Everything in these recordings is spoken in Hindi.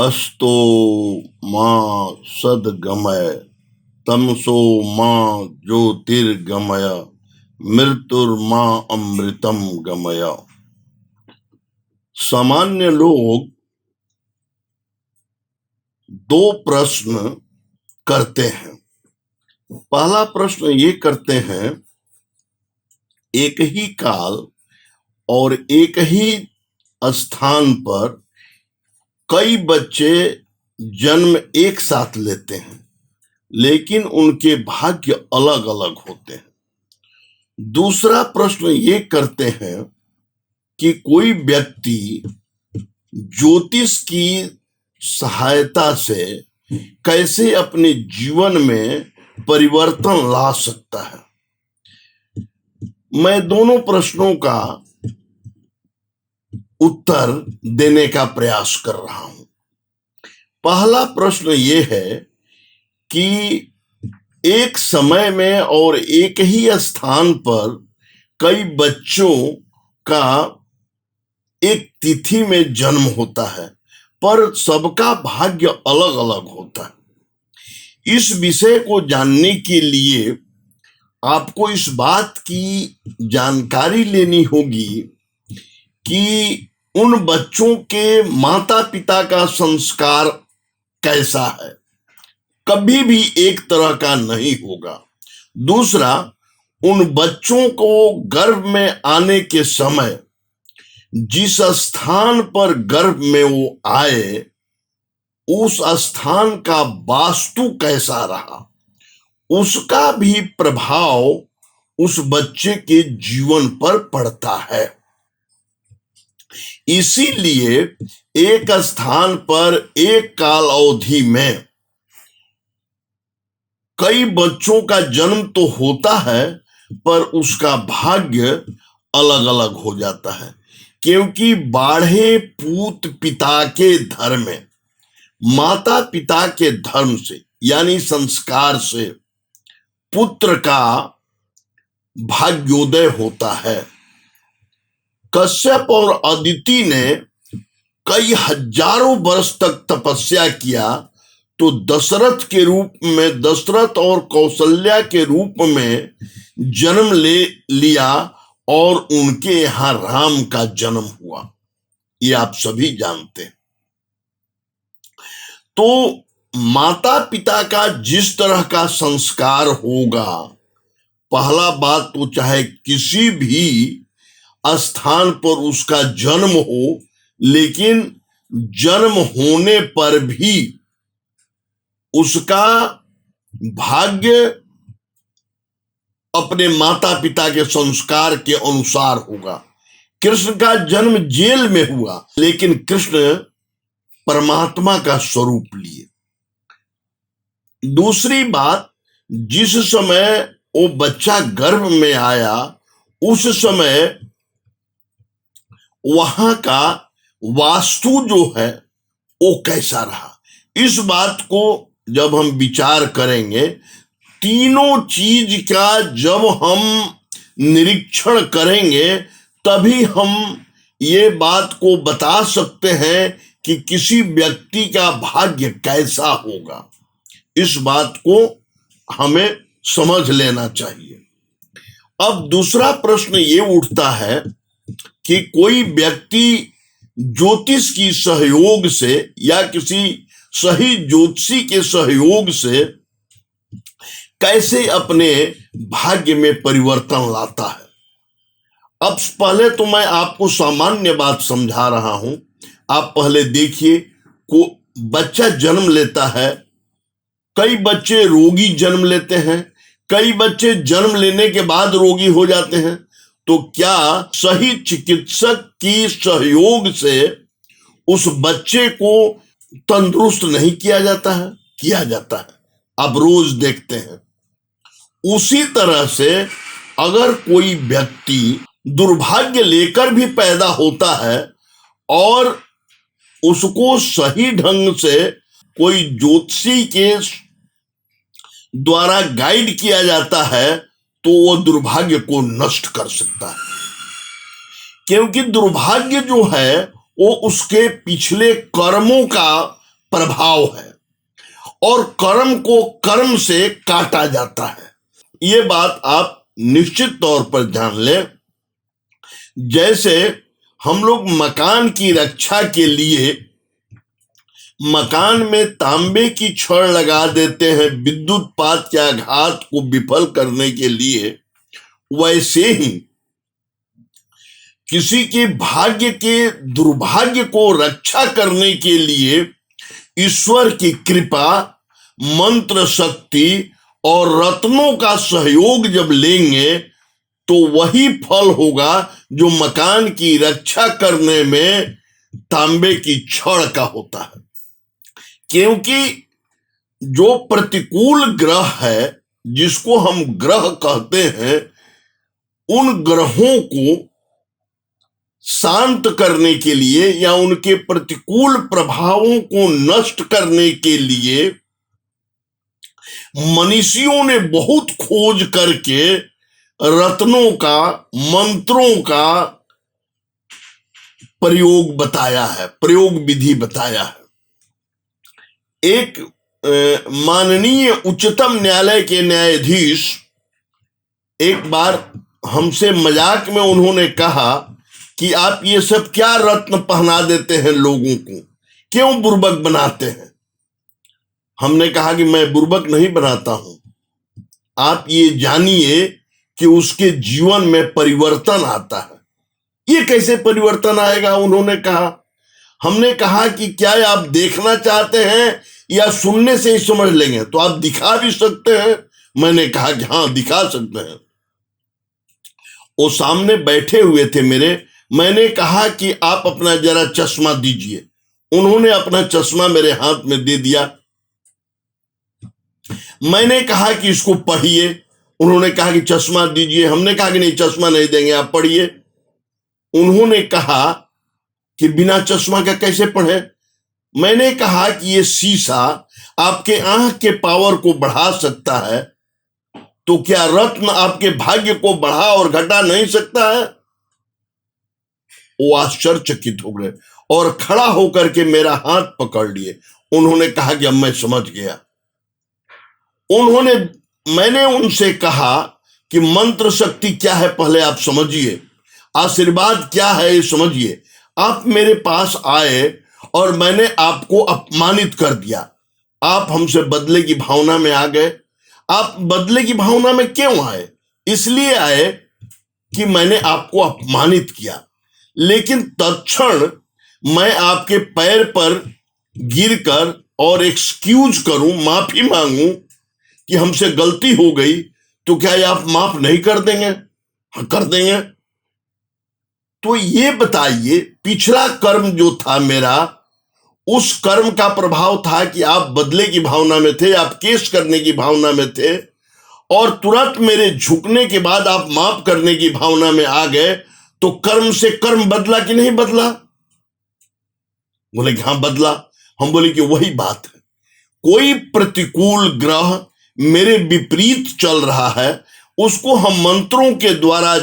अस्तो मां सद्गमय तमसो मां ज्योतिर्गमय मृत्युर्मां अमृतम गमय। सामान्य लोग दो प्रश्न करते हैं। पहला प्रश्न ये करते हैं, एक ही काल और एक ही स्थान पर कई बच्चे जन्म एक साथ लेते हैं, लेकिन उनके भाग्य अलग अलग होते हैं। दूसरा प्रश्न ये करते हैं कि कोई व्यक्ति ज्योतिष की सहायता से कैसे अपने जीवन में परिवर्तन ला सकता है। मैं दोनों प्रश्नों का उत्तर देने का प्रयास कर रहा हूं। पहला प्रश्न ये है कि एक समय में और एक ही स्थान पर कई बच्चों का एक तिथि में जन्म होता है, पर सबका भाग्य अलग अलग होता है। इस विषय को जानने के लिए आपको इस बात की जानकारी लेनी होगी कि उन बच्चों के माता पिता का संस्कार कैसा है। कभी भी एक तरह का नहीं होगा। दूसरा, उन बच्चों को गर्भ में आने के समय जिस स्थान पर गर्भ में वो आए, उस स्थान का वास्तु कैसा रहा, उसका भी प्रभाव उस बच्चे के जीवन पर पड़ता है। इसीलिए एक स्थान पर एक काल अवधि में कई बच्चों का जन्म तो होता है, पर उसका भाग्य अलग अलग हो जाता है, क्योंकि बाढ़े पूत पिता के धर्म में, माता पिता के धर्म से यानी संस्कार से पुत्र का भाग्योदय होता है। कश्यप और अदिति ने कई हजारों वर्ष तक तपस्या किया, तो दशरथ के रूप में, दशरथ और कौशल्या के रूप में जन्म ले लिया और उनके यहां राम का जन्म हुआ। ये आप सभी जानते हैं। तो माता पिता का जिस तरह का संस्कार होगा, पहला बात तो चाहे किसी भी स्थान पर उसका जन्म हो, लेकिन जन्म होने पर भी उसका भाग्य अपने माता पिता के संस्कार के अनुसार होगा। कृष्ण का जन्म जेल में हुआ, लेकिन कृष्ण परमात्मा का स्वरूप लिए। दूसरी बात, जिस समय वो बच्चा गर्भ में आया, उस समय वहां का वास्तु जो है वो कैसा रहा। इस बात को जब हम विचार करेंगे, तीनों चीज का जब हम निरीक्षण करेंगे, तभी हम ये बात को बता सकते हैं कि किसी व्यक्ति का भाग्य कैसा होगा। इस बात को हमें समझ लेना चाहिए। अब दूसरा प्रश्न ये उठता है कि कोई व्यक्ति ज्योतिष की सहयोग से या किसी सही ज्योतिषी के सहयोग से कैसे अपने भाग्य में परिवर्तन लाता है। अब पहले तो मैं आपको सामान्य बात समझा रहा हूं। आप पहले देखिए, को बच्चा जन्म लेता है, कई बच्चे रोगी जन्म लेते हैं, कई बच्चे जन्म लेने के बाद रोगी हो जाते हैं। तो क्या सही चिकित्सक की सहयोग से उस बच्चे को तंदुरुस्त नहीं किया जाता है? किया जाता है। आप रोज देखते हैं। उसी तरह से अगर कोई व्यक्ति दुर्भाग्य लेकर भी पैदा होता है और उसको सही ढंग से कोई ज्योतिषी के द्वारा गाइड किया जाता है, तो वो दुर्भाग्य को नष्ट कर सकता है। क्योंकि दुर्भाग्य जो है वो उसके पिछले कर्मों का प्रभाव है और कर्म को कर्म से काटा जाता है। ये बात आप निश्चित तौर पर जान लें। जैसे हम लोग मकान की रक्षा के लिए मकान में तांबे की छड़ लगा देते हैं विद्युत पात के आघात को विफल करने के लिए, वैसे ही किसी के भाग्य के दुर्भाग्य को रक्षा करने के लिए ईश्वर की कृपा, मंत्र शक्ति और रत्नों का सहयोग जब लेंगे तो वही फल होगा जो मकान की रक्षा करने में तांबे की छड़ का होता है। क्योंकि जो प्रतिकूल ग्रह है, जिसको हम ग्रह कहते हैं, उन ग्रहों को शांत करने के लिए या उनके प्रतिकूल प्रभावों को नष्ट करने के लिए मनीषियों ने बहुत खोज करके रत्नों का, मंत्रों का प्रयोग बताया है, प्रयोग विधि बताया है। एक माननीय उच्चतम न्यायालय के न्यायाधीश एक बार हमसे मजाक में उन्होंने कहा कि आप ये सब क्या रत्न पहना देते हैं लोगों को, क्यों बुर्बक बनाते हैं? हमने कहा कि मैं बुर्बक नहीं बनाता हूं, आप ये जानिए कि उसके जीवन में परिवर्तन आता है। ये कैसे परिवर्तन आएगा? उन्होंने कहा। हमने कहा कि क्या आप देखना चाहते हैं या सुनने से ही समझ लेंगे? तो आप दिखा भी सकते हैं। मैंने कहा कि हाँ, दिखा सकते हैं। वो सामने बैठे हुए थे मेरे। मैंने कहा कि आप अपना जरा चश्मा दीजिए। उन्होंने अपना चश्मा मेरे हाथ में दे दिया। मैंने कहा कि इसको पढ़िए। उन्होंने कहा कि चश्मा दीजिए। हमने कहा कि नहीं, चश्मा नहीं देंगे, आप पढ़िए। उन्होंने कहा कि बिना चश्मा का कैसे पढ़े? मैंने कहा कि ये शीशा आपके आंख के पावर को बढ़ा सकता है, तो क्या रत्न आपके भाग्य को बढ़ा और घटा नहीं सकता है? वो आश्चर्यचकित हो गए और खड़ा होकर के मेरा हाथ पकड़ लिए। उन्होंने कहा कि अब मैं समझ गया। मैंने उनसे कहा कि मंत्र शक्ति क्या है पहले आप समझिए, आशीर्वाद क्या है ये समझिए। आप मेरे पास आए और मैंने आपको अपमानित कर दिया। आप हमसे बदले की भावना में आ गए। आप बदले की भावना में क्यों आए? इसलिए आए कि मैंने आपको अपमानित किया। लेकिन तत्क्षण मैं आपके पैर पर गिरकर और एक्सक्यूज करूं, माफी मांगूं कि हमसे गलती हो गई, तो क्या ये आप माफ नहीं कर देंगे? हाँ, कर देंगे। तो ये बताइए, पिछला कर्म जो था मेरा, उस कर्म का प्रभाव था कि आप बदले की भावना में थे, आप केस करने की भावना में थे, और तुरंत मेरे झुकने के बाद आप माफ करने की भावना में आ गए। तो कर्म से कर्म बदला कि नहीं बदला? बोले कि हाँ, बदला। हम बोले कि वही बात है। कोई प्रतिकूल ग्रह मेरे विपरीत चल रहा है, उसको हम मंत्रों के द्वारा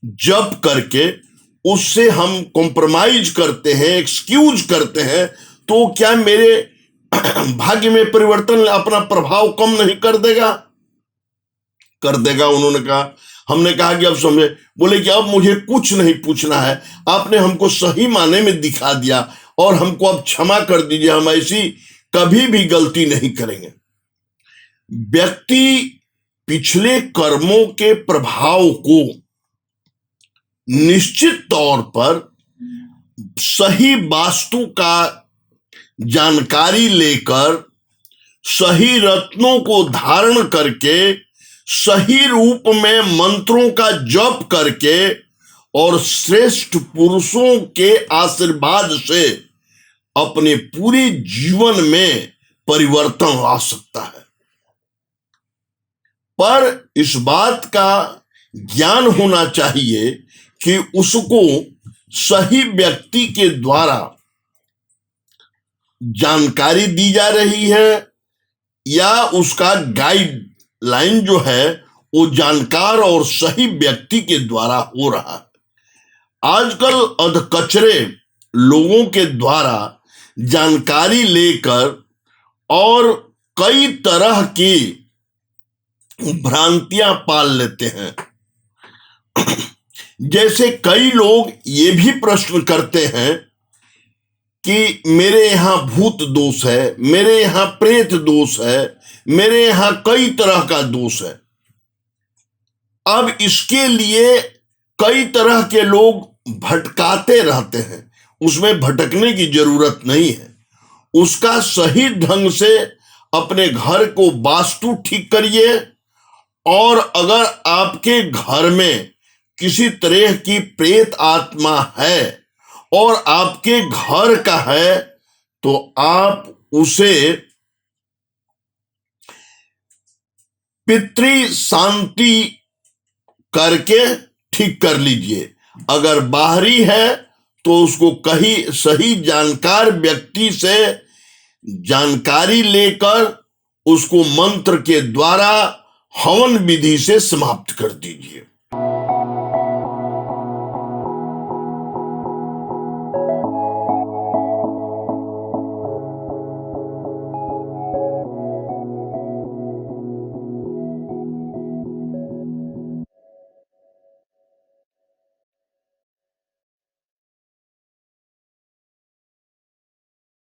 जप करके उससे हम कॉम्प्रोमाइज करते हैं, एक्सक्यूज करते हैं, तो क्या मेरे भाग्य में परिवर्तन अपना प्रभाव कम नहीं कर देगा? कर देगा। उन्होंने कहा। हमने कहा कि अब समझे। बोले कि अब मुझे कुछ नहीं पूछना है, आपने हमको सही माने में दिखा दिया और हमको अब क्षमा कर दीजिए, हम ऐसी कभी भी गलती नहीं करेंगे। व्यक्ति पिछले कर्मों के प्रभाव को निश्चित तौर पर सही वास्तु का जानकारी लेकर, सही रत्नों को धारण करके, सही रूप में मंत्रों का जप करके और श्रेष्ठ पुरुषों के आशीर्वाद से अपने पूरे जीवन में परिवर्तन आ सकता है। पर इस बात का ज्ञान होना चाहिए कि उसको सही व्यक्ति के द्वारा जानकारी दी जा रही है या उसका गाइडलाइन जो है वो जानकार और सही व्यक्ति के द्वारा हो रहा है। आजकल अधकचरे लोगों के द्वारा जानकारी लेकर और कई तरह की भ्रांतियां पाल लेते हैं। जैसे कई लोग ये भी प्रश्न करते हैं कि मेरे यहां भूत दोष है, मेरे यहां प्रेत दोष है, मेरे यहां कई तरह का दोष है। अब इसके लिए कई तरह के लोग भटकाते रहते हैं, उसमें भटकने की जरूरत नहीं है। उसका सही ढंग से अपने घर को वास्तु ठीक करिए, और अगर आपके घर में किसी तरह की प्रेत आत्मा है और आपके घर का है, तो आप उसे पितृ शांति करके ठीक कर लीजिए। अगर बाहरी है तो उसको कहीं सही जानकार व्यक्ति से जानकारी लेकर उसको मंत्र के द्वारा हवन विधि से समाप्त कर दीजिए।